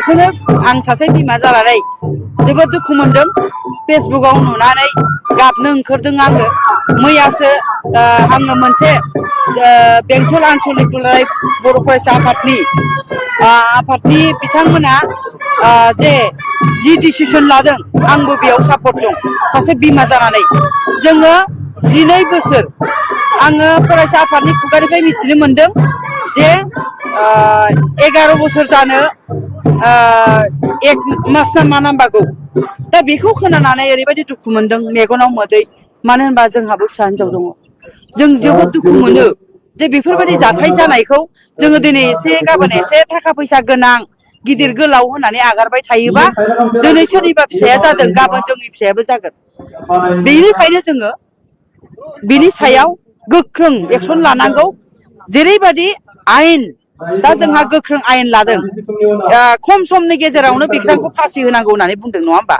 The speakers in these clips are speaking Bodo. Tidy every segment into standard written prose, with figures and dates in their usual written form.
बेखौनो आं सासे बिमा जानानै जोबोद दुखु मोनदों। फेसबुकाव नुनानै गाबनो ओंखारदों आङो। मैयासो आङो मोनसे बेंटल आनसलिक दुलाराय बर' फरायसा आफादनि बिथांमोना जे जि डिसिसन लादों आंबो बेयाव सापर्ट दं। सासे बिमा जानानै जोङो 12 बोसोर आङो फरायसा आफादनि खुगानिफ्राय मिथिनो मोनदों जे 11 बोसोर जानो 1 मास ना मा नांबावगौ। दा बेखौ खोनानानै ओरैबायदि दुखु मोनदों मेगनाव मोदै। मानो होनबा जोंहाबो फिसा हिनजाव दङ। जों जोबोद दुखु मोनो जे बेफोरबायदि जाथाय जानायखौ जोङो दिनै एसे गाबोन एसे थाखा फैसा गोनां गिदिर गोलाव होननानै आगारबाय थायोबा दिनै सोरनिबा फिसाया जादों गाबोन जोंनि फिसायाबो जागोन। बेनिखायनो जोङो बिनि सायाव गोख्रों एक्सन लानांगौ। जेरैबायदि आयेन दा जोंहा गोख्रों आयेन लादों। खम समनि गेजेरावनो बिक्रांखौ फासि होनांगौ होननानै बुंदों नङा होमबा?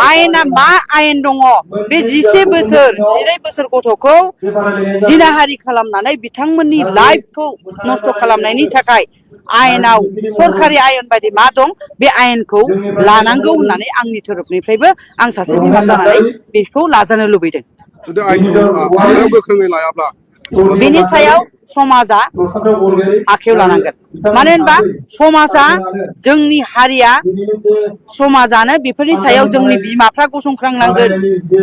आयेना मा आयेन दङ? बे 12 बोसोर 12 बोसोर गथ'खौ जिनाहारि खालामनानै बिथांमोननि लाइफखौ नस्थ' खालामनायनि थाखाय आयेनाव सरखारि आयेन बायदि मा दं बे आयेनखौ लानांगौ होननानै आंनि थोरोबनिफ्रायबो आं सासे बिमा जानानै बेखौ लाजानो लुबैदों। जुदि आयेनखौ गोख्रोङै लायाब्ला बेनि सायाव समाजा आखायाव लानांगोन। मानो होनबा समाजा जोंनि हारिया समाजानो बेफोरनि सायाव जोंनि बिमाफ्रा गसंख्रांनांगोन।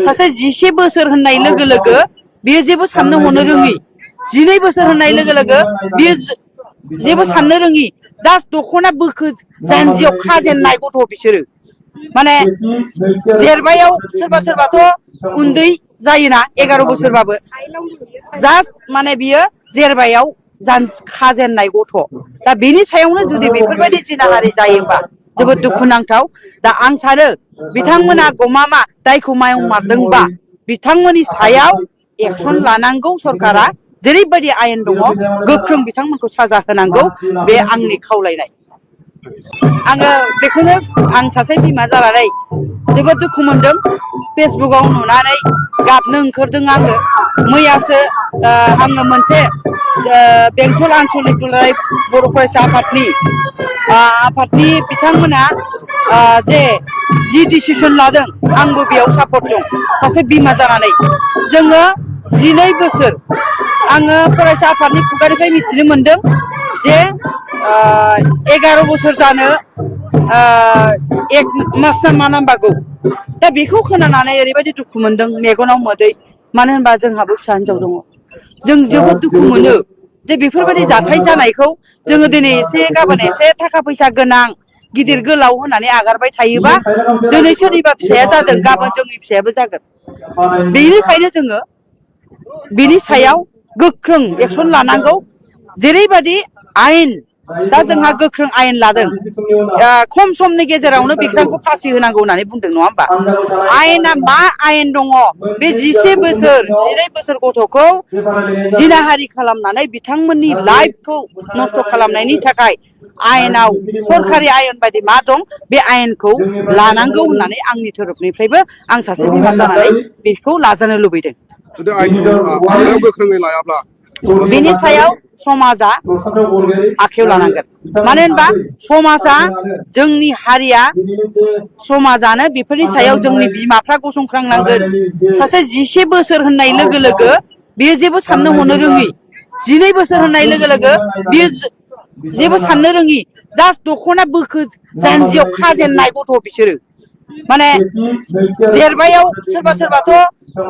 सासे 12 बोसोर होननाय लोगो लोगो बेयो जेबो साननो हनो रोङि। 12 बोसोर होननाय लोगो लोगो बियो जेबो साननो रोङि। जास्ट दख'ना बोखो जानजियाव खाजेननाय गथ' बिसोरो। माने जेरबायाव सोरबा सोरबाथ' उन्दै जायोना 11 बोसोरबाबो जास्ट माने बियो जेरबायाव खाजेननाय गथ'। दा बेनि सायावनो जुदि बेफोरबायदि जिनाहारि जायोबा जोबोद दुखुनांथाव। दा आं सानो बिथांमोना गमामा दायखौ मावं मारदोंबा बिथांमोननि सायाव एक्सन लानांगौ। सरकारा जेरैबायदि आयेन दङ गोख्रों बिथांमोनखौ साजा होनांगौ। बे आंनि खावलायनाय। आङो बेखौनो आं सासे बिमा जानानै जोबोद दुखु मोनदों। फेसबुकाव नुनानै गाबनो ओंखारदों आङो। मैयासो आङो मोनसे बेंटल आनसलिक दुलाराय बर' फरायसा आफादनि बिथांमोना जे जि डिसिसन लादों आंबो बेयाव सापर्ट दं। सासे बिमा जानानै जोङो 12 बोसोर आङो फरायसा आफादनि खुगानिफ्राय मिथिनो मोनदों जे 11 बोसोर जानो 1 मास ना मा नांबावगौ। दा बेखौ खोनानानै ओरैबायदि दुखु मोनदों मेगनाव मोदै। मानो होनबा जोंहाबो फिसा हिनजाव दङ। जों जोबोद दुखु मोनो जे बेफोरबायदि जाथाय जानायखौ जोङो दिनै एसे गाबोन एसे थाखा फैसा गोनां गिदिर गोलाव होननानै आगारबाय थायोबा दिनै सोरनिबा फिसाया जादों गाबोन जोंनि फिसायाबो जागोन। बेनिखायनो जोङो बिनि सायाव गोख्रों एक्सन लानांगौ। जेरैबायदि आयेन दा जोंहा गोख्रों आयेन लादों। खम समनि गेजेरावनो बिक्रांखौ फासि होनांगौ होननानै बुंदों नङा होमबा? आयेना मा आयेन दङ? बे 12 बोसोर 12 बोसोर गथ'खौ जिनाहारि खालामनानै बिथांमोननि लाइफखौ नस्थ' खालामनायनि थाखाय आयेनाव सरखारि आयेन बायदि मा दं बे आयेनखौ लानांगौ होननानै आंनि थोरोबनिफ्रायबो आं सासे बिमा जानानै बेखौ लाजानो लुबैदों। जुदि आयेनखौ गोख्रोङै लायाब्ला बेनि सायाव समाजा आखायाव लानांगोन। मानो होनबा समाजा जोंनि हारिया समाजानो बेफोरनि सायाव जोंनि बिमाफ्रा गसंख्रांनांगोन। सासे 12 बोसोर होननाय लोगो लोगो बेयो जेबो साननो हनो रोङि। 12 बोसोर होननाय लोगो लोगो बियो जेबो साननो रोङि। जास्ट दख'ना बोखो जानजियाव खाजेननाय गथ' बिसोरो। माने जेरबायाव सोरबा सोरबाथ'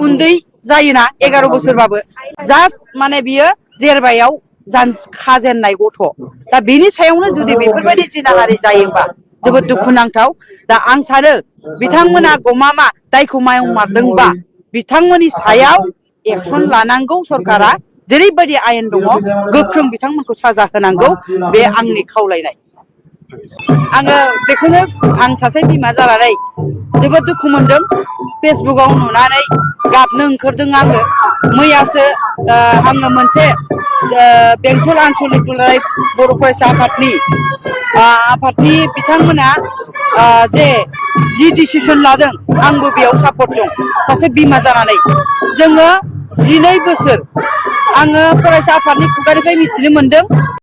उन्दै जायोना 11 बोसोरबाबो जास्ट माने बियो जेरबायाव खाजेननाय गथ'। दा बेनि सायावनो जुदि बेफोरबायदि जिनाहारि जायोबा जोबोद दुखुनांथाव। दा आं सानो बिथांमोना गमामा दायखौ मावं मारदोंबा बिथांमोननि सायाव एक्सन लानांगौ। सरकारा जेरैबायदि आयेन दङ गोख्रों बिथांमोनखौ साजा होनांगौ। बे आंनि खावलायनाय। आङो बेखौनो आं सासे बिमा जानानै जोबोद दुखु मोनदों। फेसबुकाव नुनानै गाबनो ओंखारदों आङो। मैयासो आङो मोनसे बेंटल आनसलिक दुलाराय बर' फरायसा आफादनि बिथांमोना जे जि डिसिसन लादों आंबो बेयाव सापर्ट दं। सासे बिमा जानानै जोङो 12 बोसोर आङो फरायसा आफादनि खुगानिफ्राय मिथिनो मोनदों